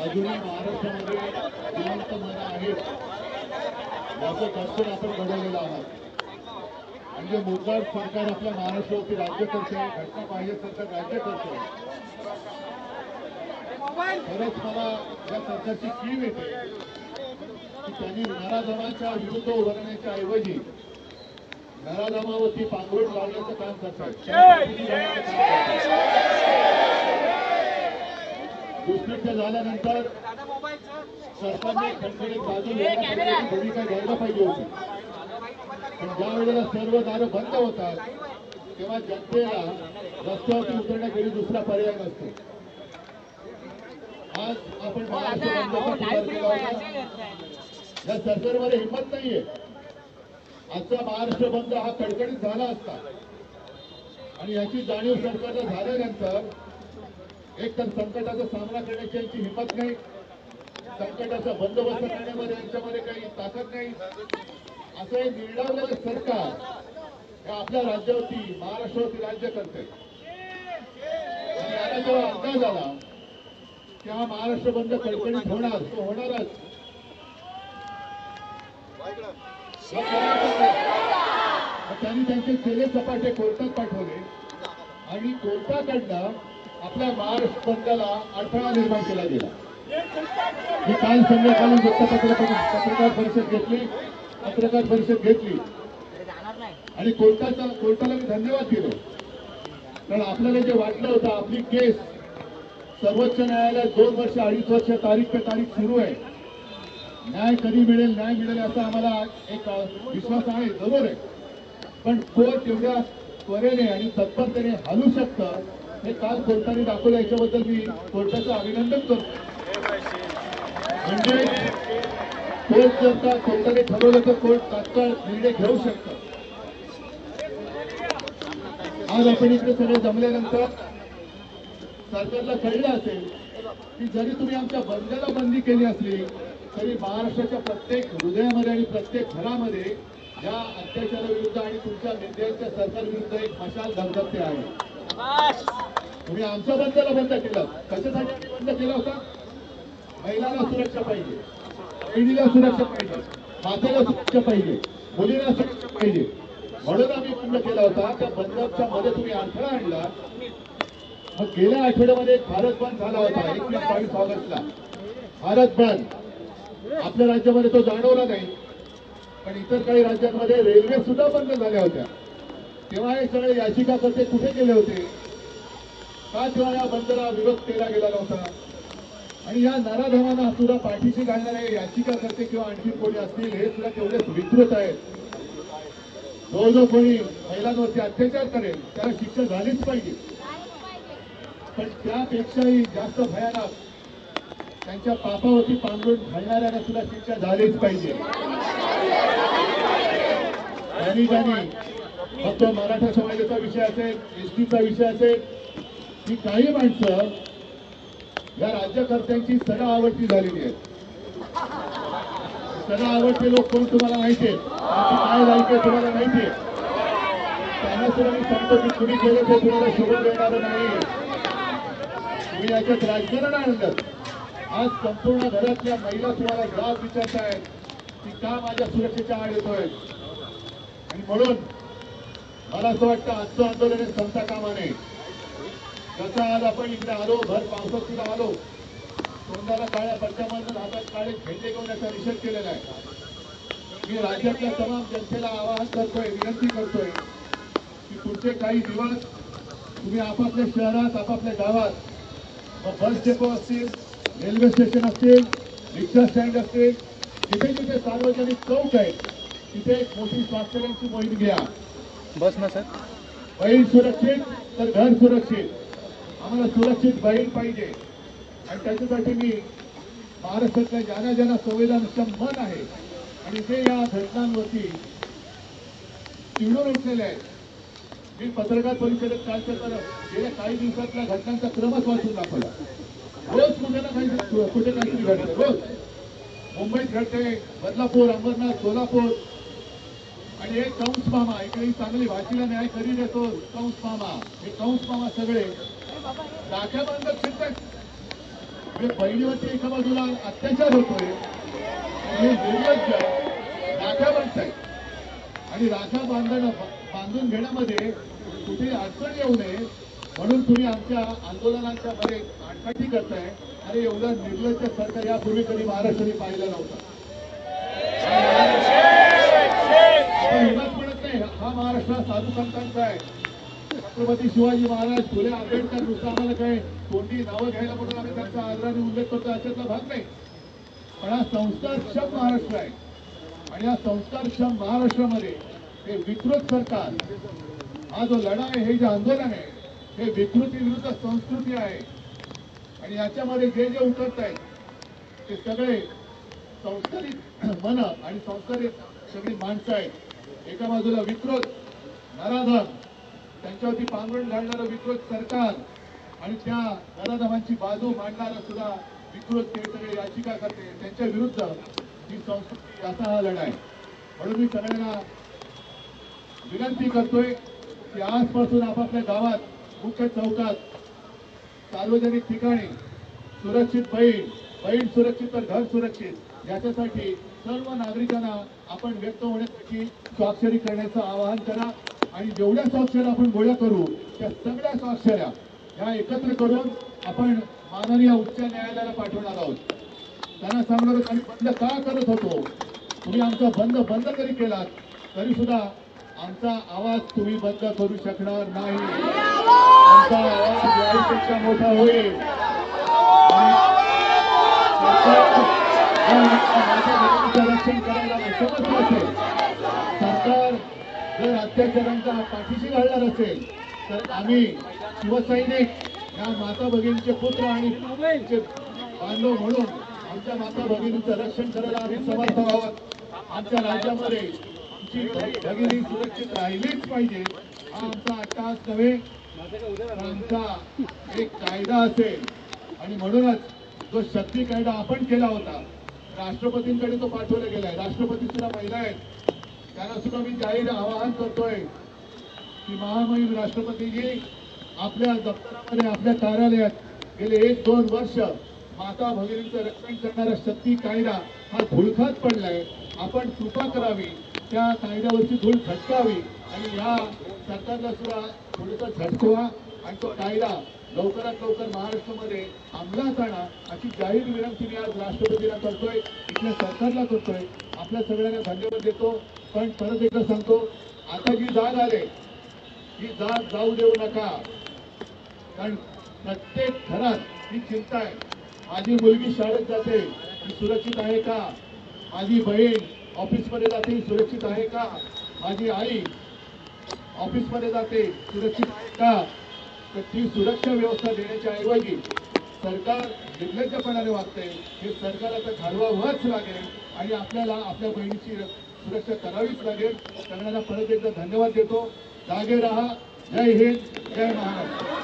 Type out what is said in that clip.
अजूनही महाराष्ट्रामध्ये जिवंत मन आहेत याचं दर्शन आपण घडवलेलं आहात. म्हणजे मुद्दाम सरकार आपल्या महाराष्ट्रावरती राज्य करते, घटना पाहिजे सरकार राज्य करते. खरंच मला या सरकारची कीव येते की त्यांनी नराधमांच्या विरुद्ध उभारण्याच्या ऐवजी नराधमावरती पांघरुण लावण्याचं काम करतात. दुष्कृत्य झाल्यानंतर सरकारने खंडणीत बाजू घेण्याची भूमिका घ्यायला पाहिजे होती. पण ज्या वेळेला सर्व दारं बंद होतात तेव्हा जनतेला रस्त्यावरती उतरण्याखेरी दुसरा पर्याय नसतो. आज आपण महाराष्ट्र बंद केला होता. या सरकारमध्ये हिंमत नाहीये. आजचा महाराष्ट्र बंद हा कडकडीत झाला असता आणि याची जाणीव सरकारला झाल्यानंतर एक तर संकटाचा सामना करण्याची यांची हिंमत नाही, संकटाचा बंदोबस्त करण्यामध्ये यांच्यामध्ये काही ताकद नाही. असं हे निर्डावलेलं सरकार आपल्या राज्यावरती महाराष्ट्रावरती राज्य करते. आणि याला जेव्हा अंदाज आला की हा महाराष्ट्र बंद कडकडीत होणार, तो होणारच. त्यांनी त्यांचे चेले सपाटे कोर्टात पाठवले आणि कोर्टाकडनं आपल्या महाराष्ट्र बंदला अडथळा निर्माण केला गेला. मी काल संध्याकाळी पत्रकार परिषद घेतली आणि कोर्टाला मी धन्यवाद दिलो. कारण आपल्याला जे वाटलं होतं आपली केस सर्वोच्च न्यायालयात 2 वर्ष 2.5 वर्ष तारीख पे तारीख सुरू आहे, न्याय कधी मिळेल न्याय मिळेल असा आम्हाला एक विश्वास आहे, जरूर आहे. पण कोर्ट एवढ्या त्वरेने आणि तत्परतेने हलू शकतं हे काल कोर्टाने दाखवलं. याच्याबद्दल मी कोर्टाचं अभिनंदन करतो. म्हणजे कोर्ट जर का कोर्टाने ठरवलं तर कोर्ट तात्काळ निर्णय घेऊ शकतं. आज आपण इकडे सगळे जमल्यानंतर सरकारला कळलं असेल की जरी तुम्ही आमच्या बंदला बंदी केली असली तरी महाराष्ट्राच्या प्रत्येक हृदयामध्ये आणि प्रत्येक घरामध्ये या अत्याचाराविरुद्ध आणि तुमच्या नेत्यांच्या सरकारविरुद्ध एक मशाल धगधगते आहे. तुम्ही आमच्या बंदला बंद केलं, कशासाठी बंद केला होता? महिलांना सुरक्षा पाहिजे, बहिणीला सुरक्षा पाहिजे, मातेला सुरक्षा पाहिजे, मुलींना सुरक्षा पाहिजे म्हणून आम्ही बंद केला होता. त्या बंदच्या मध्ये तुम्ही अडथळा आणला. मग गेल्या आठवड्यामध्ये भारत बंद झाला होता 21-22 ऑगस्टला. भारत बंद आपल्या राज्यामध्ये तो जाणवला नाही, पण इतर काही राज्यांमध्ये रेल्वे सुद्धा बंद झाल्या होत्या. तेव्हा हे सगळे याचिकाकर्ते कुठे गेले होते? का तेव्हा या बंदला विरोध केला गेला नव्हता? आणि या नराधमांना सुद्धा पाठीशी घालणारे याचिकाकर्ते किंवा आणखी कोणी असतील हे सुद्धा तेवढेच विकृत आहेत. जो कोणी महिलांवरती अत्याचार करेल त्याला शिक्षा झालीच पाहिजे. पण त्यापेक्षाही जास्त भयानक त्यांच्या पापावरती पांघरून घालणाऱ्यांना सुद्धा शिक्षा झालीच पाहिजे. ज्यांनी फक्त मराठा समाजाचा विषय असेल, एसटीचा विषय असेल, ही काही माणसं या राज्यकर्त्यांची सडा आवडती झालेली आहेत. सडा आवडते लोक कोण तुम्हाला माहिती आहे, काय लायक आहे तुम्हाला माहिती आहे. त्यांना सुद्धा मी सांगतो की तुम्ही केलं ते तुम्हाला शोभून देणार नाही. तुम्ही याच्यात राजकारण आणलं. आज संपूर्ण घरातल्या महिला तुम्हाला जाब विचारतायत की का माझ्या सुरक्षेच्या आड येतोय. आणि म्हणून मला असं वाटतं आजचं आंदोलन हे संपता कामा नये. जसं आज आपण इकडे आलो, भर पावसात सुद्धा आलो, तोंडाला काळ्या पट्ट्यामधून हातात काळे झेंडे घेऊन याचा निषेध केलेला आहे. मी राज्यातल्या तमाम जनतेला आवाहन करतोय, विनंती करतोय की पुढचे काही दिवस तुम्ही आपापल्या शहरात, आपापल्या गावात बस डेपो असतील, रेल्वे स्टेशन असतील, रिक्षा स्टँड असतील, जिथे जिथे सार्वजनिक चौक आहे तिथे एक मोठी स्वास्थ्याची मोहीम घ्या. बस ना सर. बहीण सुरक्षित तर घर सुरक्षित. आम्हाला सुरक्षित बहीण पाहिजे आणि त्याच्यासाठी मी महाराष्ट्रातल्या ज्यांना ज्यांना संवेदनक्षम मन आहे आणि जे या घटनांवरती चिडून उठलेले आहेत मी पत्रकार परिषदेत कालच्या गेल्या काही दिवसातल्या घटनांचा क्रमच वाचून दाखवला. रोज कुठे ना काही कुठे काहीतरी घडतं. रोज मुंबईत घडते, बदलापूर, अंबरनाथ, सोलापूर. आणि एक कंस मामा इकडे चांगली भाषेला न्याय करी देतो. कंस मामा, हे कंस मामा सगळे राख्या बांधत फिरतात. म्हणजे बहिणीवरती एका बाजूला अत्याचार होतोय, हे निर्लज्ज राख्या बांधतायत. आणि राख्या बांधून घेण्यामध्ये कुठे अडचण येऊ नये म्हणून तुम्ही आमच्या आंदोलनाच्या मध्ये आडकाठी करताय. अरे एवढं निर्लज्ज सरकार यापूर्वी कधी महाराष्ट्राने पाहिलं नव्हतं. आपण एवढंच म्हणत नाही, हा महाराष्ट्र साधू संतांचा आहे. छत्रपती शिवाजी महाराज, फुले आंबेडकर, नुसतं आम्हाला काय कोणती नावं घ्यायला म्हणून आम्ही त्यांचा आदराने उल्लेख करतो अशातला भाग नाही. पण हा संस्कारक्षम महाराष्ट्र आहे. आणि या संस्कारक्षम महाराष्ट्रामध्ये हे विकृत सरकार, हा जो लढा आहे, हे जे आंदोलन आहे, हे विकृती विरुद्ध संस्कृती आहे. आणि याच्यामध्ये जे जे उतरत आहेत ते सगळे संस्कारित मन आणि संस्कारित सगळी माणसं आहेत. एका बाजूला विकृत नराधम, त्यांच्यावरती पांघरुण घालणारं विकृत सरकार, आणि त्या नराधमांची बाजू मांडणारा सुद्धा विकृत, ते सगळे याचिका करते, त्यांच्या विरुद्ध ही संस्कृती, असा हा लढा आहे. म्हणून मी सगळ्यांना विनंती करतोय की आजपासून आपापल्या गावात, मुख्य चौकात, सार्वजनिक ठिकाणी सुरक्षित बहीण सुरक्षित तर घर सुरक्षित, याच्यासाठी सर्व नागरिकांना आपण व्यक्त होण्यासाठी स्वाक्षरी करण्याचं आवाहन करा. आणि जेवढ्या स्वाक्षऱ्या आपण गोळ्या करू त्या सगळ्या स्वाक्षऱ्या या एकत्र करून आपण माननीय उच्च न्यायालयाला पाठवणार आहोत. त्यांना सांगणार आम्ही बंद का करत होतो, तुम्ही आमचा बंद जरी केलात तरी सुद्धा आमचा आवाज तुम्ही बंद करू शकणार नाही. आमचा आवाज याहीपेक्षा मोठा होईल. रक्षण करायला समर्थ असेल, सरकार जर अत्याचारांचा पाठीशी घालणार असेल तर आम्ही शिवसैनिक या माता भगिनीचे पुत्र आणि बांधव म्हणून आमच्या माता भगिनीचं रक्षण करायला आम्ही समर्थ आहोत. आमच्या राज्यामध्ये आमची भगिनी सुरक्षित राहिलीच पाहिजे, हा आमचा अट्टहास नव्हे, आमचा एक कायदा असेल. आणि म्हणूनच जो शक्ती कायदा आपण केला होता, राष्ट्रपतींकडे तो पाठवला गेलाय. राष्ट्रपती सुद्धा महिला आहेत, त्यांना सुद्धा मी जाहीर आवाहन करतोय की महामहिम राष्ट्रपतीजी, आपल्या दप्तरामध्ये, आपल्या कार्यालयात गेले 1-2 वर्ष माता भगिनींचं रक्षण करणारा शक्ती कायदा हा धुळखात पडलाय. आपण कृपा करावी, त्या कायद्यावरची धूळ झटकावी आणि या सरकारला सुद्धा थोडंसं झटकवा आणि तो कायदा लवकरात लवकर महाराष्ट्रामध्ये अंमलात आणा, अशी जाहीर विनंती मी आज राष्ट्रपतींना करतोय, इथल्या सरकारला करतोय. आपल्या सगळ्यांना धन्यवाद देतो. पण परत एकदा सांगतो, आता जी जाग आले ही जाग जाऊ देऊ नका. कारण प्रत्येक घरात ही चिंता आहे, माझी मुलगी शाळेत जाते, ही सुरक्षित आहे का, माझी बहीण ऑफिसमध्ये जाते, सुरक्षित आहे का, माझी आई ऑफिसमध्ये जाते, सुरक्षित आहे का. तर ती सुरक्षा व्यवस्था देण्याच्या ऐवजी सरकार निर्लज्जपणाने वागते. हे सरकार आता घालवावंच लागेल आणि आपल्याला आपल्या बहिणीची सुरक्षा करावीच लागेल. सगळ्यांना परत एकदा धन्यवाद देतो. जागे रहा. जय हिंद, जय महाराष्ट्र.